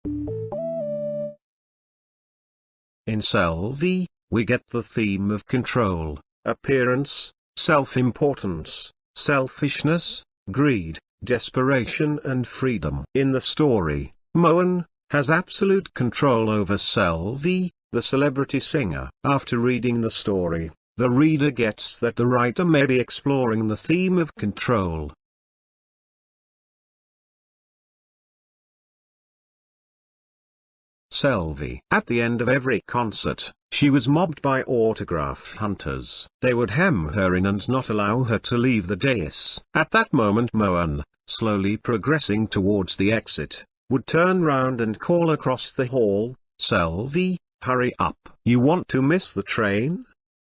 In Selvi, we get the theme of control, appearance, self-importance, selfishness, greed, desperation and freedom. In the story, Mohan has absolute control over Selvi, the celebrity singer. After reading the story, the reader gets that the writer may be exploring the theme of control. Selvi. At the end of every concert, she was mobbed by autograph hunters. They would hem her in and not allow her to leave the dais. At that moment Mohan, slowly progressing towards the exit, would turn round and call across the hall, "Selvi, hurry up. You want to miss the train?"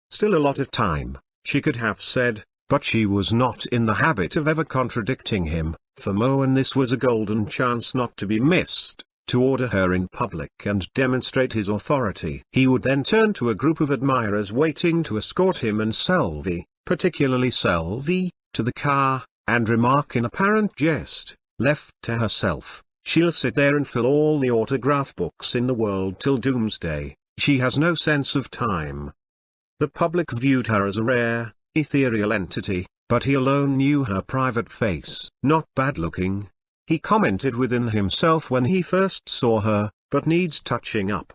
Still a lot of time, she could have said, but she was not in the habit of ever contradicting him. For Mohan this was a golden chance not to be missed, to order her in public and demonstrate his authority. He would then turn to a group of admirers waiting to escort him and Selvi, particularly Selvi, to the car, and remark in apparent jest, "Left to herself, she'll sit there and fill all the autograph books in the world till doomsday. She has no sense of time." The public viewed her as a rare, ethereal entity, but he alone knew her private face. Not bad looking, he commented within himself when he first saw her, but needs touching up.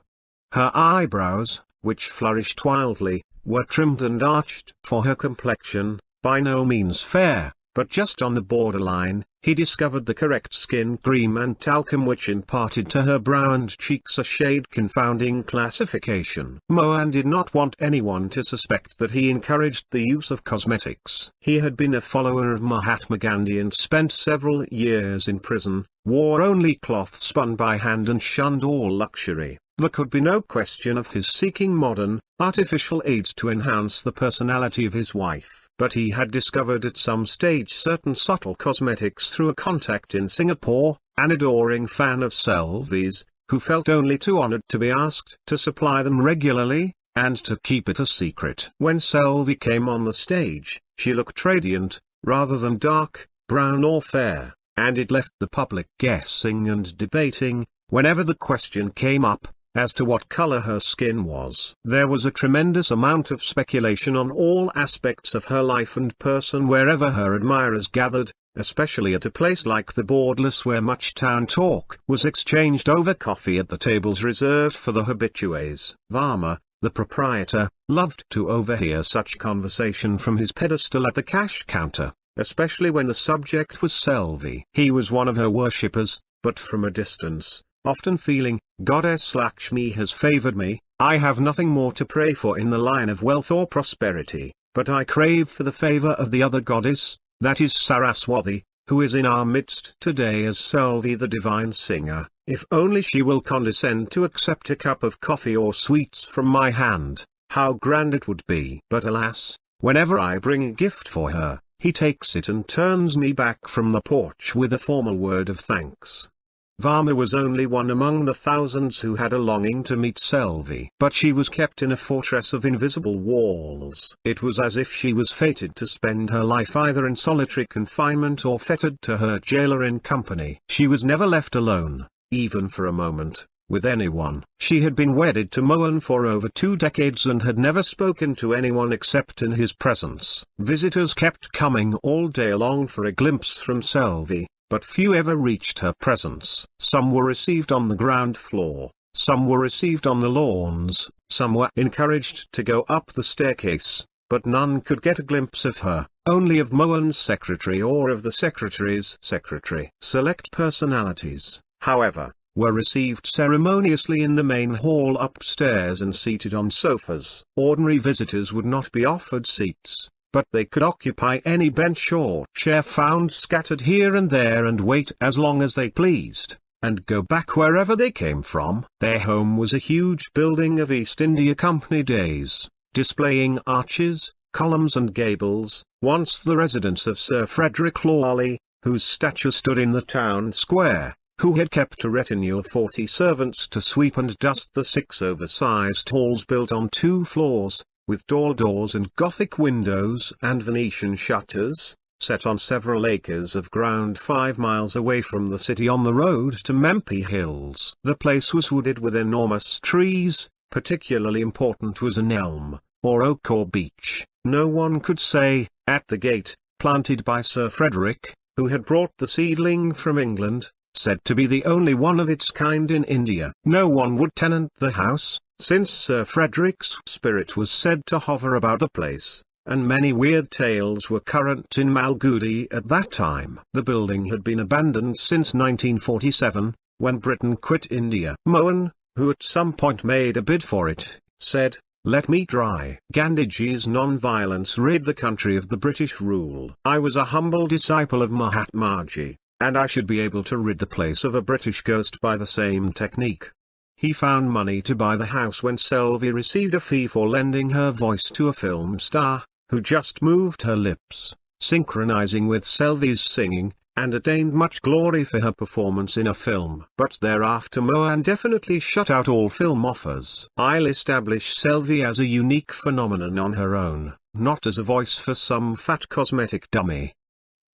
Her eyebrows, which flourished wildly, were trimmed and arched. For her complexion, by no means fair, but just on the borderline, he discovered the correct skin cream and talcum which imparted to her brow and cheeks a shade-confounding classification. Mohan did not want anyone to suspect that he encouraged the use of cosmetics. He had been a follower of Mahatma Gandhi and spent several years in prison, wore only cloth spun by hand and shunned all luxury. There could be no question of his seeking modern, artificial aids to enhance the personality of his wife. But he had discovered at some stage certain subtle cosmetics through a contact in Singapore, an adoring fan of Selvi's, who felt only too honored to be asked to supply them regularly, and to keep it a secret. When Selvi came on the stage, she looked radiant, rather than dark, brown or fair, and it left the public guessing and debating, whenever the question came up, as to what color her skin was. There was a tremendous amount of speculation on all aspects of her life and person wherever her admirers gathered, especially at a place like the Borderless where much town talk was exchanged over coffee at the tables reserved for the habitués. Varma, the proprietor, loved to overhear such conversation from his pedestal at the cash counter, especially when the subject was Selvi. He was one of her worshippers, but from a distance, often feeling, "Goddess Lakshmi has favored me, I have nothing more to pray for in the line of wealth or prosperity, but I crave for the favor of the other goddess, that is Saraswati, who is in our midst today as Selvi the divine singer. If only she will condescend to accept a cup of coffee or sweets from my hand, how grand it would be." But alas, whenever I bring a gift for her, he takes it and turns me back from the porch with a formal word of thanks. Varma was only one among the thousands who had a longing to meet Selvi. But she was kept in a fortress of invisible walls. It was as if she was fated to spend her life either in solitary confinement or fettered to her jailer in company. She was never left alone, even for a moment, with anyone. She had been wedded to Mohan for over 2 decades and had never spoken to anyone except in his presence. Visitors kept coming all day long for a glimpse from Selvi, but few ever reached her presence. Some were received on the ground floor, some were received on the lawns, some were encouraged to go up the staircase, but none could get a glimpse of her, only of Mohan's secretary or of the secretary's secretary. Select personalities, however, were received ceremoniously in the main hall upstairs and seated on sofas. Ordinary visitors would not be offered seats, but they could occupy any bench or chair found scattered here and there and wait as long as they pleased, and go back wherever they came from. Their home was a huge building of East India Company days, displaying arches, columns and gables, once the residence of Sir Frederick Lawley, whose statue stood in the town square, who had kept a retinue of 40 servants to sweep and dust the 6 oversized halls built on 2 floors, with tall doors and Gothic windows and Venetian shutters. set on several acres of ground 5 miles away from the city on the road to Mempi Hills. The place was wooded with enormous trees. Particularly important was an elm, or oak or beech, no one could say, at the gate, planted by Sir Frederick, who had brought the seedling from England, said to be the only one of its kind in India. No one would tenant the house, since Sir Frederick's spirit was said to hover about the place, and many weird tales were current in Malgudi at that time. The building had been abandoned since 1947, when Britain quit India. Mohan, who at some point made a bid for it, said, "Let me try." Gandhiji's non-violence rid the country of the British rule. I was a humble disciple of Mahatmaji, and I should be able to rid the place of a British ghost by the same technique. He found money to buy the house when Selvi received a fee for lending her voice to a film star, who just moved her lips, synchronizing with Selvi's singing, and attained much glory for her performance in a film. But thereafter Mohan definitely shut out all film offers. I'll establish Selvi as a unique phenomenon on her own, not as a voice for some fat cosmetic dummy.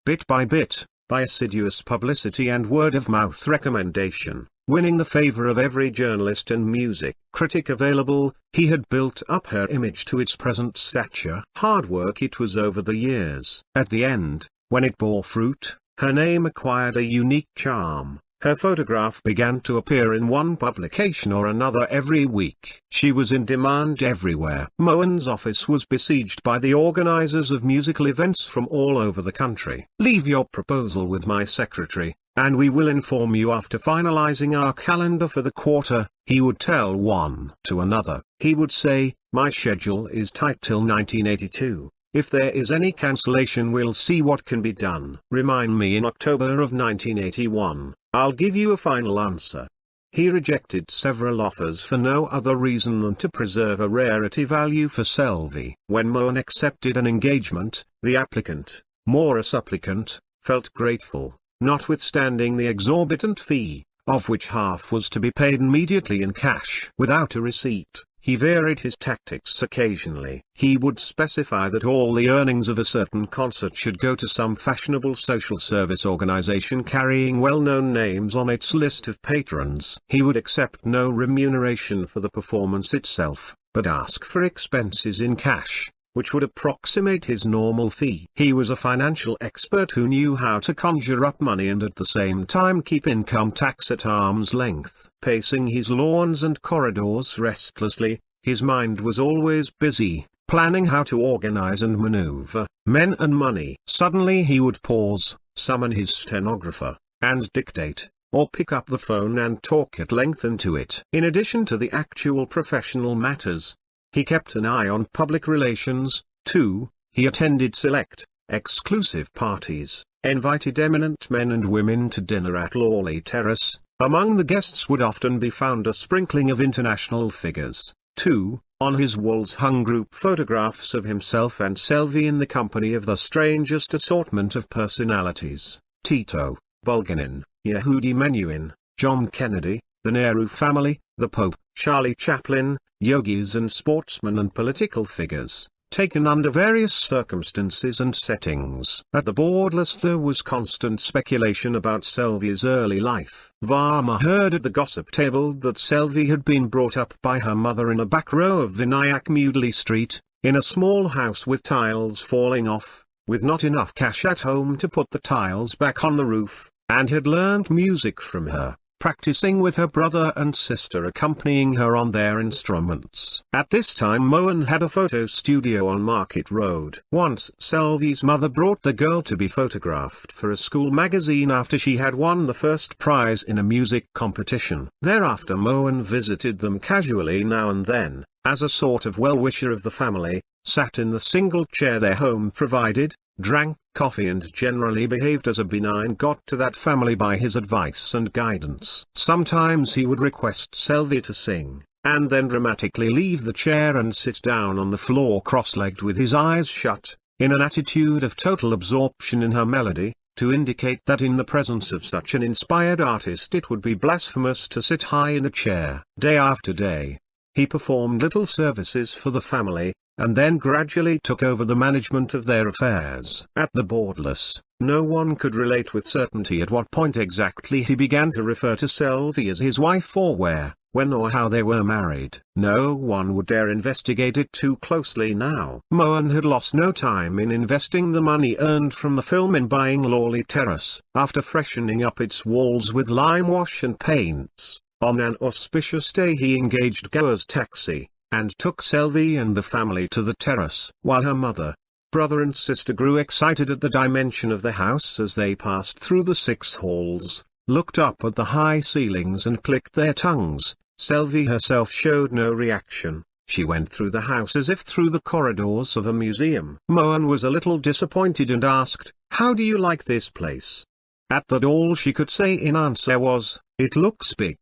Bit by bit, by assiduous publicity and word-of-mouth recommendation, winning the favor of every journalist and music critic available, he had built up her image to its present stature. Hard work it was over the years. At the end, when it bore fruit, her name acquired a unique charm. Her photograph began to appear in one publication or another every week. She was in demand everywhere. Mohan's office was besieged by the organizers of musical events from all over the country. "Leave your proposal with my secretary, and we will inform you after finalizing our calendar for the quarter," he would tell one to another. He would say, "My schedule is tight till 1982. If there is any cancellation, we'll see what can be done. Remind me in October of 1981, I'll give you a final answer." He rejected several offers for no other reason than to preserve a rarity value for Selvi. When Mohan accepted an engagement, the applicant, more a supplicant, felt grateful, notwithstanding the exorbitant fee, of which half was to be paid immediately in cash. Without a receipt, he varied his tactics occasionally. He would specify that all the earnings of a certain concert should go to some fashionable social service organization carrying well-known names on its list of patrons. He would accept no remuneration for the performance itself, but ask for expenses in cash, which would approximate his normal fee. He was a financial expert who knew how to conjure up money and at the same time keep income tax at arm's length. Pacing his lawns and corridors restlessly, his mind was always busy, planning how to organize and maneuver men and money. Suddenly he would pause, summon his stenographer, and dictate, or pick up the phone and talk at length into it. In addition to the actual professional matters, he kept an eye on public relations, too. He attended select, exclusive parties, invited eminent men and women to dinner at Lawley Terrace. Among the guests would often be found a sprinkling of international figures, too. On his walls hung group photographs of himself and Selvi in the company of the strangest assortment of personalities: Tito, Bulganin, Yehudi Menuhin, John Kennedy, the Nehru family, the Pope, Charlie Chaplin, yogis and sportsmen and political figures, taken under various circumstances and settings. At the boardless there was constant speculation about Selvi's early life. Varma heard at the gossip table that Selvi had been brought up by her mother in a back row of Vinayak Mudli Street, in a small house with tiles falling off, with not enough cash at home to put the tiles back on the roof, and had learned music from her, practicing with her brother and sister accompanying her on their instruments. At this time Mohan had a photo studio on Market Road. Once Selvi's mother brought the girl to be photographed for a school magazine after she had won the first prize in a music competition. Thereafter Mohan visited them casually now and then, as a sort of well-wisher of the family, sat in the single chair their home provided, drank coffee and generally behaved as a benign god to that family by his advice and guidance. Sometimes he would request Selvi to sing, and then dramatically leave the chair and sit down on the floor cross-legged with his eyes shut, in an attitude of total absorption in her melody, to indicate that in the presence of such an inspired artist it would be blasphemous to sit high in a chair. Day after day, he performed little services for the family, and then gradually took over the management of their affairs. At the boardless, no one could relate with certainty at what point exactly he began to refer to Selvi as his wife, or where, when or how they were married. No one would dare investigate it too closely now. Mohan had lost no time in investing the money earned from the film in buying Lawley Terrace. After freshening up its walls with lime wash and paints, on an auspicious day he engaged Goer's taxi, and took Selvi and the family to the terrace. While her mother, brother and sister grew excited at the dimension of the house as they passed through the 6 halls, looked up at the high ceilings and clicked their tongues, Selvi herself showed no reaction. She went through the house as if through the corridors of a museum. Mohan was a little disappointed and asked, "How do you like this place?" At that all she could say in answer was, "It looks big."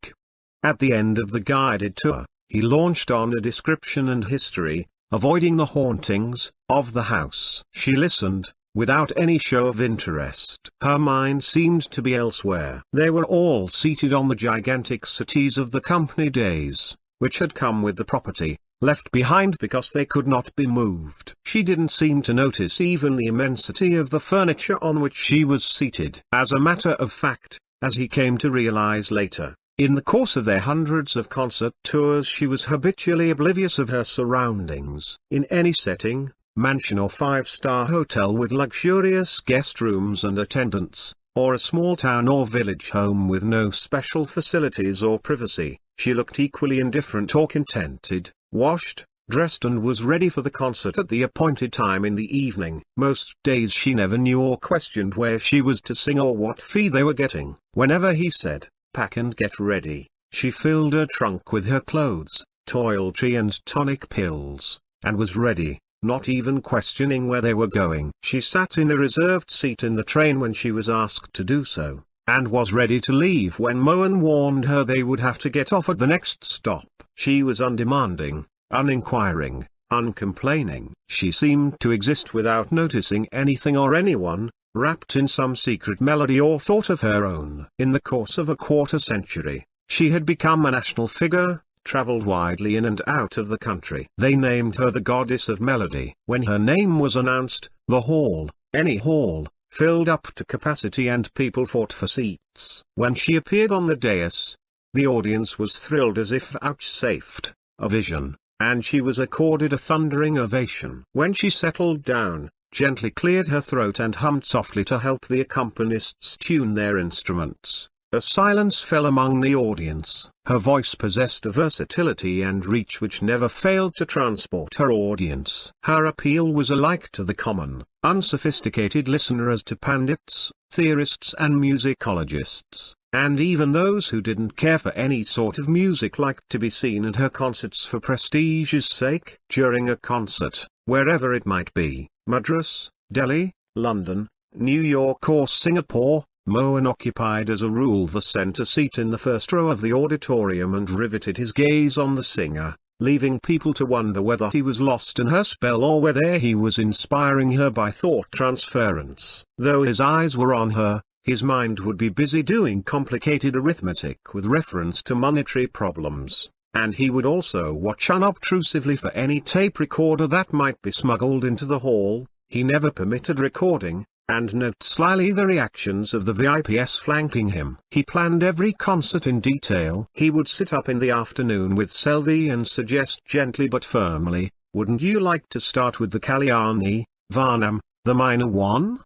At the end of the guided tour, he launched on a description and history, avoiding the hauntings, of the house. She listened, without any show of interest. Her mind seemed to be elsewhere. They were all seated on the gigantic settees of the company days, which had come with the property, left behind because they could not be moved. She didn't seem to notice even the immensity of the furniture on which she was seated. As a matter of fact, as he came to realize later, in the course of their hundreds of concert tours she was habitually oblivious of her surroundings. In any setting, mansion or 5-star hotel with luxurious guest rooms and attendants, or a small town or village home with no special facilities or privacy, she looked equally indifferent or contented, washed, dressed and was ready for the concert at the appointed time in the evening. Most days she never knew or questioned where she was to sing or what fee they were getting. Whenever he said, "Pack and get ready," she filled her trunk with her clothes, toiletry and tonic pills, and was ready, not even questioning where they were going. She sat in a reserved seat in the train when she was asked to do so, and was ready to leave when Mohan warned her they would have to get off at the next stop. She was undemanding, uninquiring, uncomplaining. She seemed to exist without noticing anything or anyone, wrapped in some secret melody or thought of her own. In the course of a quarter century, she had become a national figure, traveled widely in and out of the country. They named her the goddess of melody. When her name was announced, the hall, any hall, filled up to capacity and people fought for seats. When she appeared on the dais, the audience was thrilled as if vouchsafed a vision, and she was accorded a thundering ovation. When she settled down, gently cleared her throat and hummed softly to help the accompanists tune their instruments, a silence fell among the audience. Her voice possessed a versatility and reach which never failed to transport her audience. Her appeal was alike to the common, unsophisticated listener as to pandits, theorists and musicologists, and even those who didn't care for any sort of music liked to be seen at her concerts for prestige's sake. During a concert, wherever it might be, Madras, Delhi, London, New York or Singapore, Mohan occupied as a rule the center seat in the first row of the auditorium and riveted his gaze on the singer, leaving people to wonder whether he was lost in her spell or whether he was inspiring her by thought transference. Though his eyes were on her, his mind would be busy doing complicated arithmetic with reference to monetary problems, and he would also watch unobtrusively for any tape recorder that might be smuggled into the hall. He never permitted recording, and note slyly the reactions of the VIPs flanking him. He planned every concert in detail. He would sit up in the afternoon with Selvi and suggest gently but firmly, "Wouldn't you like to start with the Kalyani, Varnam, the minor one?"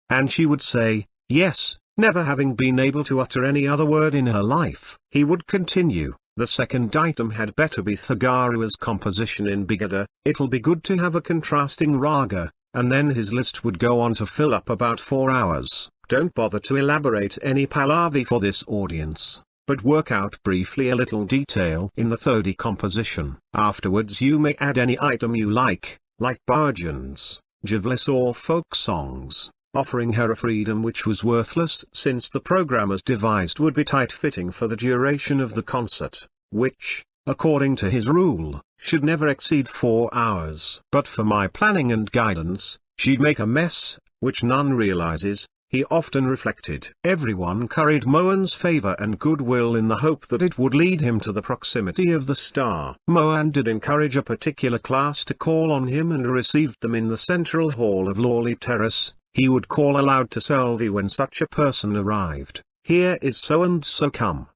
And she would say, "Yes," never having been able to utter any other word in her life. He would continue, "The second item had better be Thagarua's composition in Bigada, it'll be good to have a contrasting raga," and then his list would go on to fill up about 4 hours. Don't bother to elaborate any Pallavi for this audience, but work out briefly a little detail in the Thodi composition. Afterwards you may add any item you like bhajans, javlis or folk songs, offering her a freedom which was worthless since the programmers devised would be tight-fitting for the duration of the concert, which, according to his rule, should never exceed 4 hours. But for my planning and guidance, she'd make a mess, which none realizes, he often reflected. Everyone curried Mohan's favor and goodwill in the hope that it would lead him to the proximity of the star. Mohan did encourage a particular class to call on him and received them in the central hall of Lawley Terrace. He would call aloud to Selvi when such a person arrived, "Here is so-and-so come."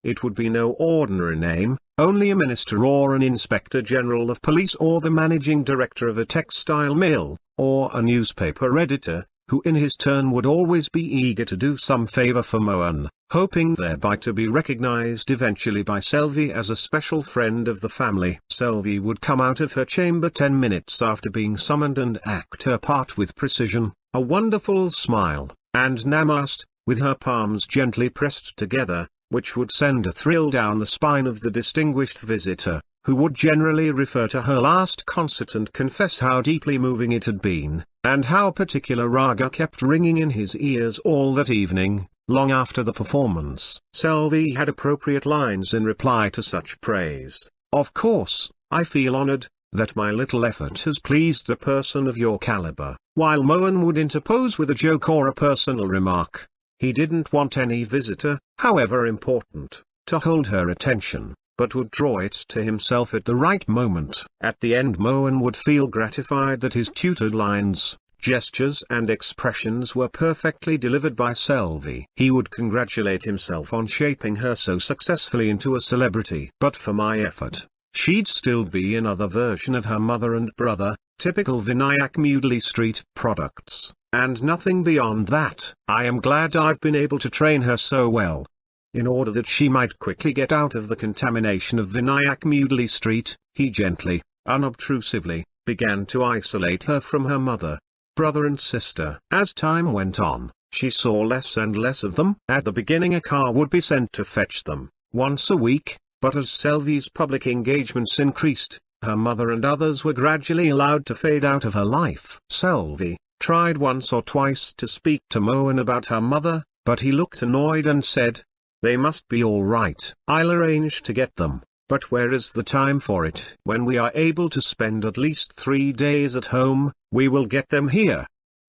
It would be no ordinary name, only a minister or an inspector general of police or the managing director of a textile mill, or a newspaper editor, who in his turn would always be eager to do some favor for Mohan, hoping thereby to be recognized eventually by Selvi as a special friend of the family. Selvi would come out of her chamber 10 minutes after being summoned and act her part with precision, a wonderful smile, and namaste, with her palms gently pressed together, which would send a thrill down the spine of the distinguished visitor, who would generally refer to her last concert and confess how deeply moving it had been, and how particular raga kept ringing in his ears all that evening, long after the performance. Selvi had appropriate lines in reply to such praise. "Of course, I feel honored that my little effort has pleased a person of your caliber." While Mohan would interpose with a joke or a personal remark, he didn't want any visitor, however important, to hold her attention, but would draw it to himself at the right moment. At the end Mohan would feel gratified that his tutored lines, gestures and expressions were perfectly delivered by Selvi. He would congratulate himself on shaping her so successfully into a celebrity. "But for my effort, she'd still be another version of her mother and brother, typical Vinayak Mudli Street products, and nothing beyond that. I am glad I've been able to train her so well." In order that she might quickly get out of the contamination of Vinayak Mudli Street, he gently, unobtrusively, began to isolate her from her mother, brother and sister. As time went on, she saw less and less of them. At the beginning a car would be sent to fetch them, once a week, but as Selvi's public engagements increased, her mother and others were gradually allowed to fade out of her life. Selvi tried once or twice to speak to Mohan about her mother, but he looked annoyed and said, "They must be all right. I'll arrange to get them, but where is the time for it? When we are able to spend at least 3 days at home, we will get them here."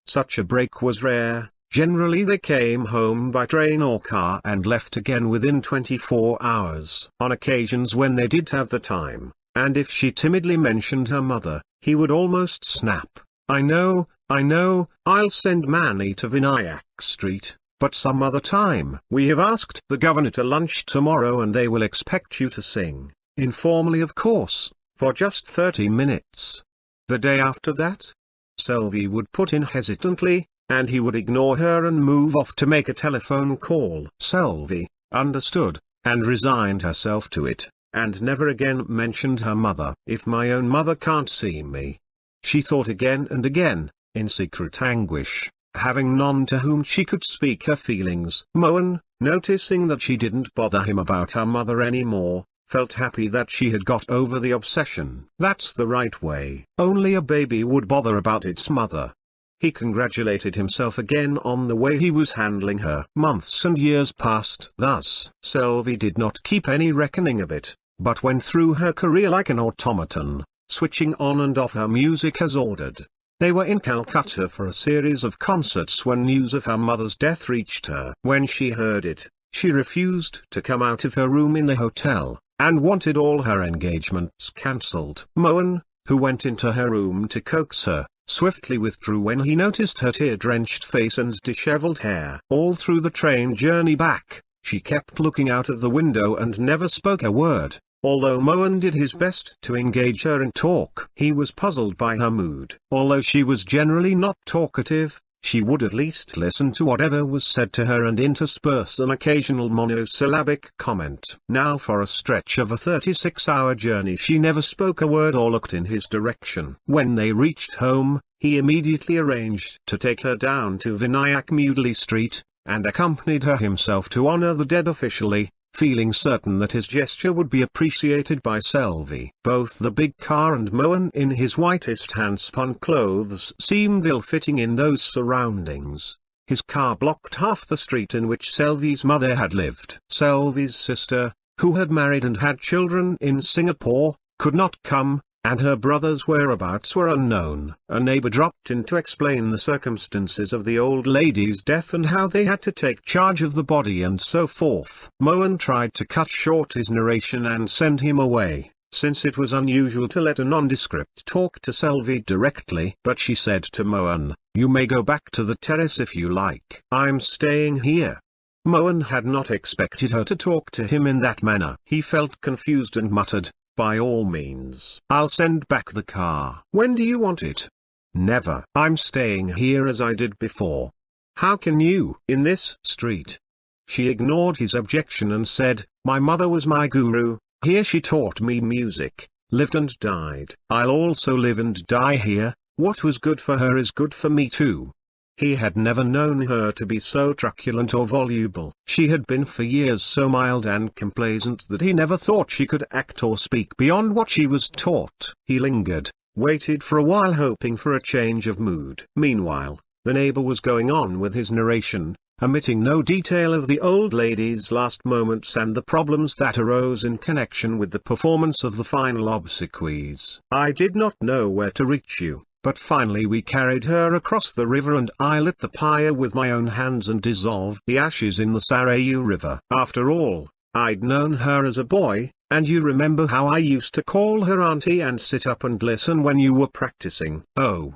Such a break was rare. Generally they came home by train or car and left again within 24 hours. On occasions when they did have the time, and if she timidly mentioned her mother, he would almost snap, I know, I'll send Manny to Vinayak Street, but some other time. We have asked the governor to lunch tomorrow and they will expect you to sing, informally of course, for just 30 minutes. The day after that?" Selvi would put in hesitantly, and he would ignore her and move off to make a telephone call. Selvi understood, and resigned herself to it, and never again mentioned her mother. "If my own mother can't see me," she thought again and again, in secret anguish, having none to whom she could speak her feelings. Mohan, noticing that she didn't bother him about her mother anymore, felt happy that she had got over the obsession. That's the right way. Only a baby would bother about its mother. He congratulated himself again on the way he was handling her. Months and years passed thus. Selvi did not keep any reckoning of it, but went through her career like an automaton, switching on and off her music as ordered. They were in Calcutta for a series of concerts when news of her mother's death reached her. When she heard it, she refused to come out of her room in the hotel, and wanted all her engagements cancelled. Mohan, who went into her room to coax her, swiftly withdrew when he noticed her tear-drenched face and dishevelled hair. All through the train journey back, she kept looking out of the window and never spoke a word. Although Mohan did his best to engage her in talk, he was puzzled by her mood. Although she was generally not talkative, she would at least listen to whatever was said to her and intersperse an occasional monosyllabic comment. Now for a stretch of a 36-hour journey she never spoke a word or looked in his direction. When they reached home, he immediately arranged to take her down to Vinayak Mudli Street, and accompanied her himself to honor the dead officially, feeling certain that his gesture would be appreciated by Selvi. Both the big car and Mohan in his whitest hand-spun clothes seemed ill-fitting in those surroundings. His car blocked half the street in which Selvi's mother had lived. Selvi's sister, who had married and had children in Singapore, could not come, and her brother's whereabouts were unknown. A neighbor dropped in to explain the circumstances of the old lady's death and how they had to take charge of the body and so forth. Mohan tried to cut short his narration and send him away, since it was unusual to let a nondescript talk to Selvi directly. But she said to Mohan, "You may go back to the terrace if you like. I'm staying here." Mohan had not expected her to talk to him in that manner. He felt confused and muttered, "By all means. I'll send back the car. When do you want it?" "Never. I'm staying here as I did before." "How can you? In this street?" She ignored his objection and said, "My mother was my guru. Here she taught me music, lived and died. I'll also live and die here. What was good for her is good for me too." He had never known her to be so truculent or voluble. She had been for years so mild and complacent that he never thought she could act or speak beyond what she was taught. He lingered, waited for a while hoping for a change of mood. Meanwhile, the neighbor was going on with his narration, omitting no detail of the old lady's last moments and the problems that arose in connection with the performance of the final obsequies. "I did not know where to reach you, but finally we carried her across the river and I lit the pyre with my own hands and dissolved the ashes in the Sarayu River. After all, I'd known her as a boy, and you remember how I used to call her auntie and sit up and listen when you were practicing." "Oh.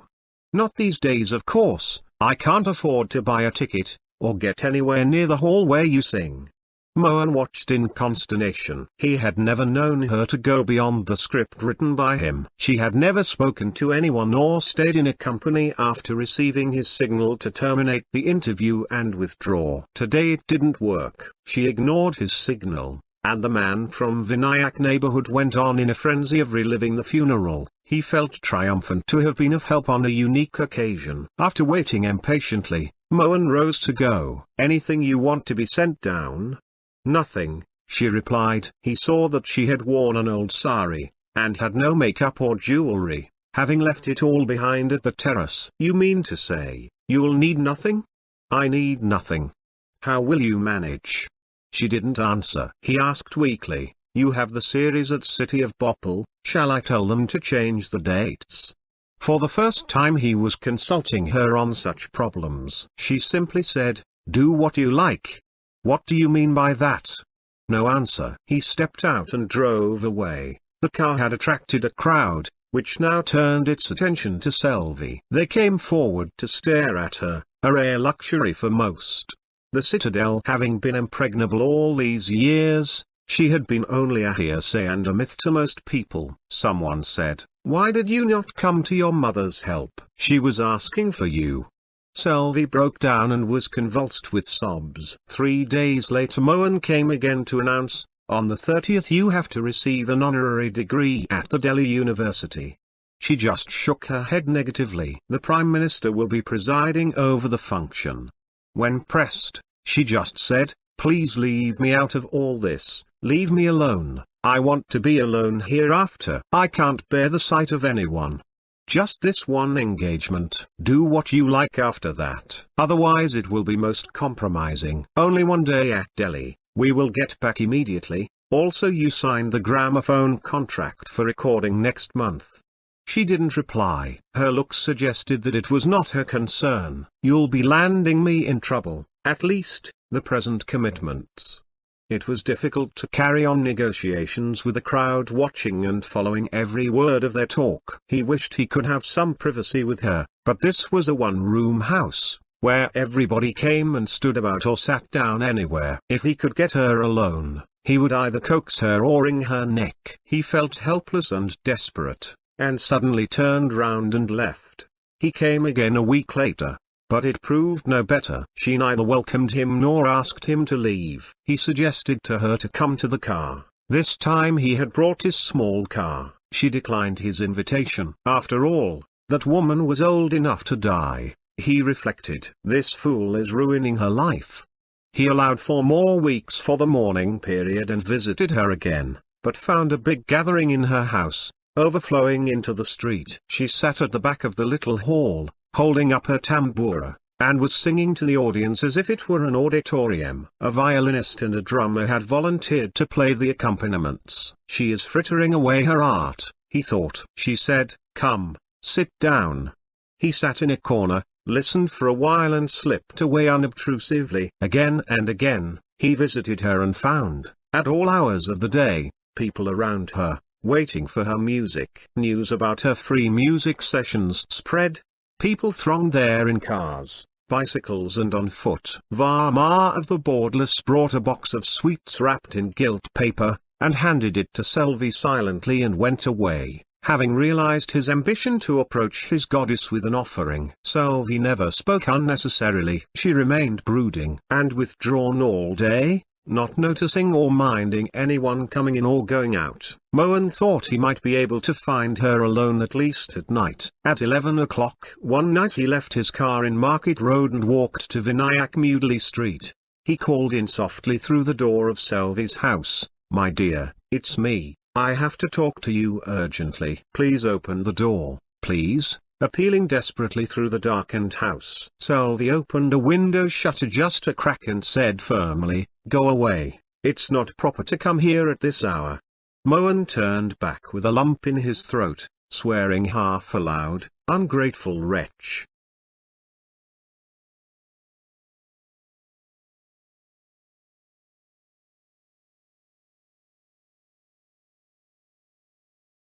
Not these days of course. I can't afford to buy a ticket, or get anywhere near the hall where you sing." Mohan watched in consternation. He had never known her to go beyond the script written by him. She had never spoken to anyone or stayed in a company after receiving his signal to terminate the interview and withdraw. Today it didn't work. She ignored his signal, and the man from Vinayak neighborhood went on in a frenzy of reliving the funeral. He felt triumphant to have been of help on a unique occasion. After waiting impatiently, Mohan rose to go. "Anything you want to be sent down?" "Nothing," she replied. He saw that she had worn an old sari, and had no makeup or jewelry, having left it all behind at the terrace. "You mean to say, you'll need nothing?" "I need nothing." "How will you manage?" She didn't answer. He asked weakly, "You have the series at City of Bhopal, shall I tell them to change the dates?" For the first time he was consulting her on such problems. She simply said, "Do what you like." "What do you mean by that?" No answer. He stepped out and drove away. The car had attracted a crowd, which now turned its attention to Selvi. They came forward to stare at her, a rare luxury for most. The citadel having been impregnable all these years, she had been only a hearsay and a myth to most people. Someone said, "Why did you not come to your mother's help? She was asking for you." Selvi broke down and was convulsed with sobs. 3 days later Mohan came again to announce, "On the 30th you have to receive an honorary degree at the Delhi University." She just shook her head negatively. "The Prime Minister will be presiding over the function." When pressed, she just said, "Please leave me out of all this, leave me alone. I want to be alone hereafter. I can't bear the sight of anyone. Just this one engagement. Do what you like after that. Otherwise it will be most compromising. Only one day at Delhi. We will get back immediately. Also you signed the gramophone contract for recording next month." She didn't reply. Her looks suggested that it was not her concern. "You'll be landing me in trouble, at least, the present commitments." It was difficult to carry on negotiations with a crowd watching and following every word of their talk. He wished he could have some privacy with her, but this was a one-room house, where everybody came and stood about or sat down anywhere. If he could get her alone, he would either coax her or wring her neck. He felt helpless and desperate, and suddenly turned round and left. He came again a week later, but it proved no better. She neither welcomed him nor asked him to leave. He suggested to her to come to the car. This time he had brought his small car. She declined his invitation. After all, that woman was old enough to die, he reflected. This fool is ruining her life. He allowed 4 more weeks for the mourning period and visited her again, but found a big gathering in her house, overflowing into the street. She sat at the back of the little hall, holding up her tambura, and was singing to the audience as if it were an auditorium. A violinist and a drummer had volunteered to play the accompaniments. "She is frittering away her art," he thought. She said, "Come, sit down." He sat in a corner, listened for a while and slipped away unobtrusively. Again and again, he visited her and found, at all hours of the day, people around her, waiting for her music. News about her free music sessions spread. People thronged there in cars, bicycles and on foot. Varma of the Borderless brought a box of sweets wrapped in gilt paper, and handed it to Selvi silently and went away, having realized his ambition to approach his goddess with an offering. Selvi never spoke unnecessarily. She remained brooding and withdrawn all day, not noticing or minding anyone coming in or going out. Mohan thought he might be able to find her alone at least at night. At 11 o'clock one night he left his car in Market Road and walked to Vinayak Mudli Street. He called in softly through the door of Selvi's house, "My dear, it's me. I have to talk to you urgently. Please open the door, please," appealing desperately through the darkened house. Selvi opened a window shutter just a crack and said firmly, "Go away, it's not proper to come here at this hour." Mohan turned back with a lump in his throat, swearing half aloud, "Ungrateful wretch,